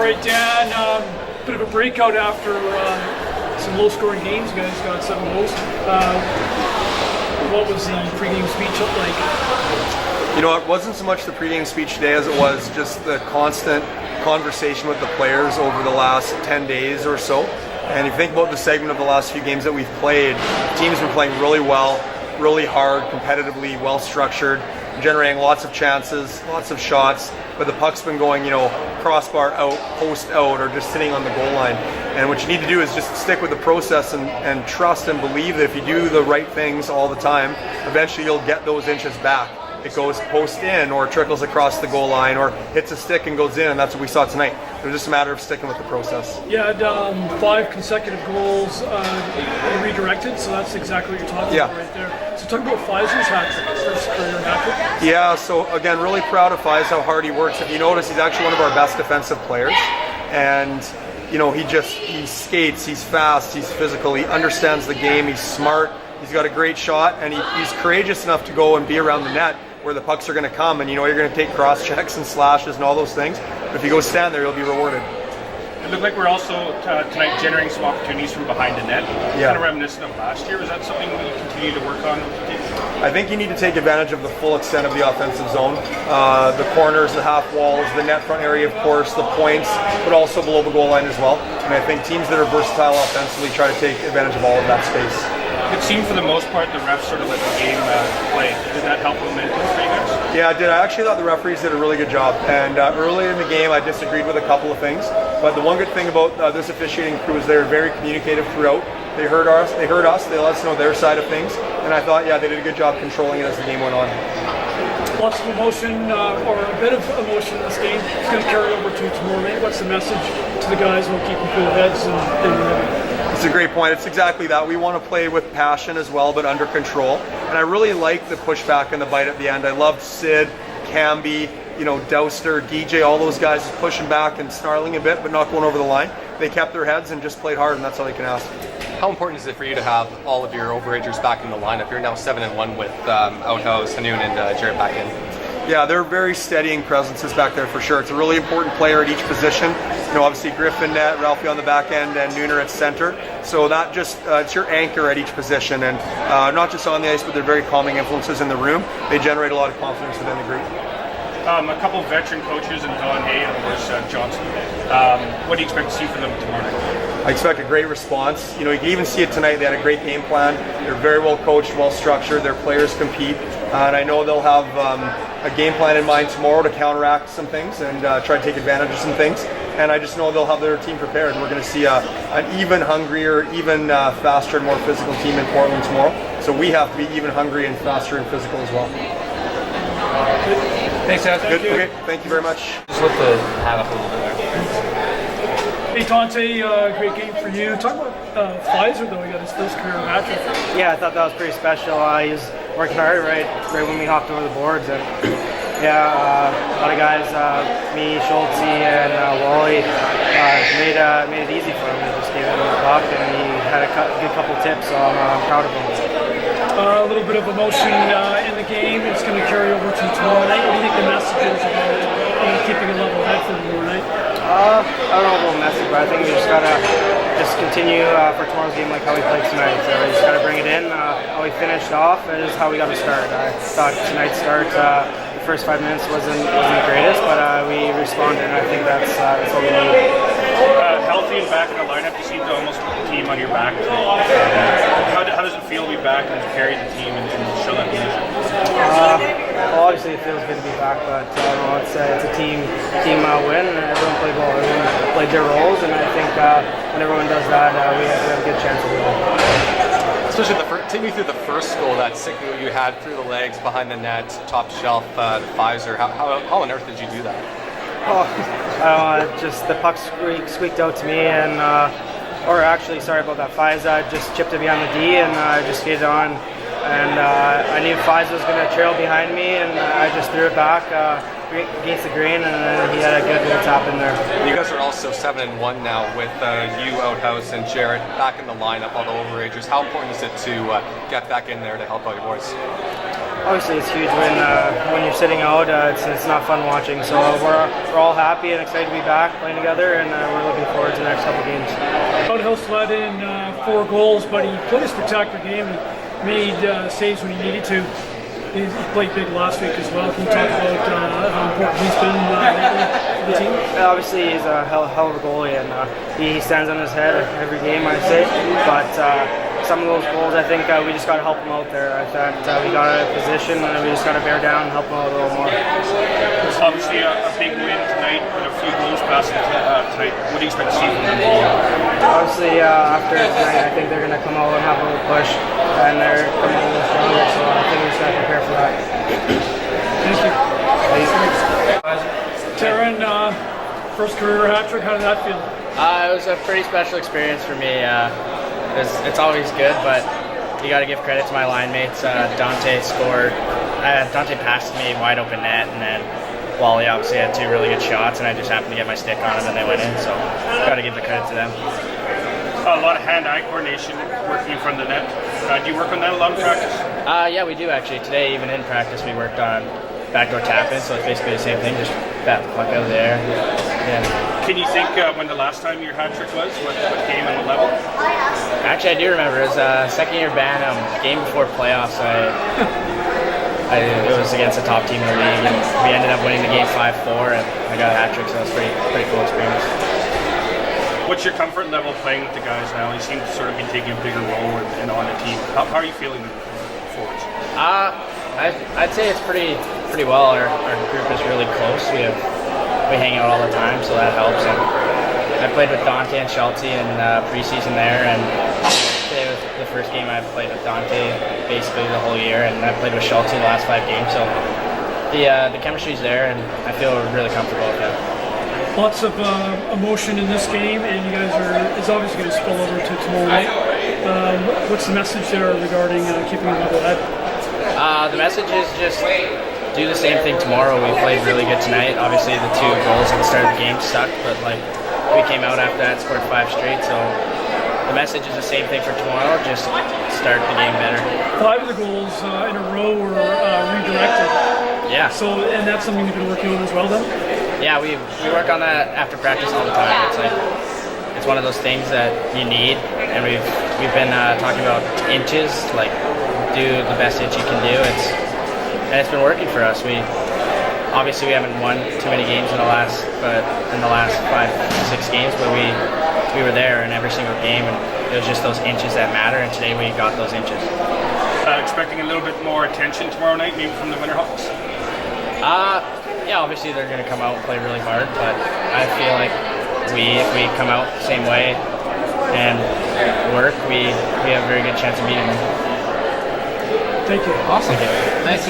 right, Dan. Bit of a breakout after some low-scoring games. You guys got 7 goals. What was the pregame speech like? You know, it wasn't so much the pregame speech today as it was just the constant conversation with the players over the last 10 days or so. And if you think about the segment of the last few games that we've played, the team's been playing really well, really hard, competitively, well-structured, generating lots of chances, lots of shots, but the puck's been going, crossbar out, post out, or just sitting on the goal line. And what you need to do is just stick with the process and trust and believe that if you do the right things all the time, eventually you'll get those inches back. It goes post in or trickles across the goal line or hits a stick and goes in, and that's what we saw tonight. It was just a matter of sticking with the process. You had 5 consecutive goals redirected, so that's exactly what you're talking about right there. So talk about Fizer's first career hat trick. Yeah, so again, really proud of Fizer, how hard he works. If you notice, he's actually one of our best defensive players. And he skates, he's fast, he's physical, he understands the game, he's smart, he's got a great shot, and he's courageous enough to go and be around the net where the pucks are going to come, and you're going to take cross checks and slashes and all those things. But if you go stand there, you'll be rewarded. It looked like we're also tonight generating some opportunities from behind the net. Yeah. Kind of reminiscent of last year. Is that something we continue to work on? I think you need to take advantage of the full extent of the offensive zone. The corners, the half walls, the net front area, of course, the points, but also below the goal line as well. And I think teams that are versatile offensively try to take advantage of all of that space. It seemed for the most part the refs sort of let the game play. Did that help momentum for you guys? Yeah, it did. I actually thought the referees did a really good job. And earlier in the game, I disagreed with a couple of things. But the one good thing about this officiating crew is they're very communicative throughout. They heard us. They let us know their side of things. And I thought, they did a good job controlling it as the game went on. Lots of emotion, or a bit of emotion in this game. It's going to carry over to tomorrow night. What's the message to the guys who will keep them cool heads and It's a great point. It's exactly that. We want to play with passion as well, but under control. And I really like the pushback and the bite at the end. I loved Sid, Camby, Douster, DJ, all those guys pushing back and snarling a bit, but not going over the line. They kept their heads and just played hard, and that's all you can ask. How important is it for you to have all of your overagers back in the lineup? You're now 7-1 with Outhouse, Hannoun, and Jared back in. Yeah, they're very steadying presences back there for sure. It's a really important player at each position. Obviously Griffin net, Ralphie on the back end, and Nooner at center. So that just it's your anchor at each position, and not just on the ice, but they're very calming influences in the room. They generate a lot of confidence within the group. A couple of veteran coaches, and Dante and of course Johnson. What do you expect to see from them tomorrow night? I expect a great response. You can even see it tonight. They had a great game plan. They're very well coached, well structured. Their players compete, and I know they'll have a game plan in mind tomorrow to counteract some things and try to take advantage of some things. And I just know they'll have their team prepared. We're going to see an even hungrier, even faster and more physical team in Portland tomorrow. So we have to be even hungry and faster and physical as well. Thanks, guys. Good. Okay. Thank you very much. Just lift the hat up a little bit there. Hey Dante, great game for you. Talk about Fizer though. He got his first career hat trick. Yeah, I thought that was pretty special. He was working hard right when we hopped over the boards, and a lot of guys, me, Schultz, and Wally, made it easy for him. They just gave him the puck, and he had a good couple tips, so I'm proud of him. A little bit of emotion in the game. It's going to carry over to tomorrow night. What do you think the message is about keeping a level head for tomorrow night? I don't know about message, but I think we just gotta continue for tomorrow's game like how we played tonight. So we just gotta bring it in. How we finished off is how we got to start. I thought tonight's start, the first 5 minutes wasn't the greatest, but we responded, and I think that's what we need. Healthy and back in the lineup, you seem to almost put the team on your back. How does it feel to be back and to carry the team and show that leadership? Well, obviously it feels good to be back, but it's a team win, and everyone played well. Everyone played their roles, and I think when everyone does that, we have a good chance of winning. Especially take me through the first goal, that sick move you had through the legs, behind the net, top shelf, Fizer. How on earth did you do that? Just the puck squeaked out to me, and sorry about that. Fizer just chipped it behind the D, and I just skated on. And I knew Fizer was going to trail behind me, and I just threw it back. against the grain, and then he had a good little tap in there. You guys are also 7-1 now with you, Outhouse, and Jarrett back in the lineup, all the overagers. How important is it to get back in there to help out your boys? Obviously, it's huge when you're sitting out. It's not fun watching. So we're all happy and excited to be back playing together, and we're looking forward to the next couple games. Outhouse led in 4 goals, but he played a spectacular game. He made saves when he needed to. He played big last week as well. Can you talk about how important he's been for the team? Obviously, he's a hell of a goalie, and he stands on his head every game, I'd say. But some of those goals, I think we just got to help him out there. I thought we got out of position, and we just got to bear down and help him out a little more. It's obviously a big win tonight with a few goals passing tonight. What do you expect to see from them? Obviously, after tonight, I think they're going to come out and have a little push, and they're coming a little stronger. So I think we just got to prepare for that. Thank you. Tarun, first career hat trick. How did that feel? It was a pretty special experience for me. It's always good, but you got to give credit to my line mates. Dante scored. Dante passed me wide open net, and then Wally obviously had 2 really good shots, and I just happened to get my stick on them, and they went in. So got to give the credit to them. A lot of hand-eye coordination working in front of the net. Do you work on that a lot in practice? Yeah, we do actually. Today, even in practice, we worked on backdoor tap-in, so it's basically the same thing, just bat the puck out of the air. Yeah. Can you think when the last time your hat trick was? What game and what level? Actually, I do remember. It was second-year Bantam, game before playoffs. It was against the top team in the league, and we ended up winning the game 5-4, and I got a hat trick, so it was pretty cool experience. What's your comfort level playing with the guys now? You seem to sort of be taking a bigger role and on the team. How are you feeling forwards? I'd say it's pretty well. Our group is really close. We hang out all the time, so that helps. And I played with Dante and Shelty in preseason there, and today was the first game I've played with Dante basically the whole year, and I played with Shelty the last 5 games. So the chemistry's there, and I feel really comfortable with him. Lots of emotion in this game, and you guys it's obviously going to spill over to tomorrow night. What's the message there regarding keeping a level head? The message is just do the same thing tomorrow. We played really good tonight. Obviously, the 2 goals at the start of the game sucked, but we came out after that, scored 5 straight. So the message is the same thing for tomorrow. Just start the game better. 5 of the goals in a row were redirected. Yeah. So, and that's something you've been working on as well, then? Yeah, we work on that after practice all the time. It's one of those things that you need, and we've been talking about inches, do the best inch you can do. It's been working for us. Obviously we haven't won too many games in the last 5-6 games, but we were there in every single game, and it was just those inches that matter. And today we got those inches. Expecting a little bit more attention tomorrow night, maybe from the Winterhawks. Yeah, obviously they're going to come out and play really hard, but I feel like if we come out the same way and work, we have a very good chance of beating them. Thank you. Awesome. Thank you. Nice.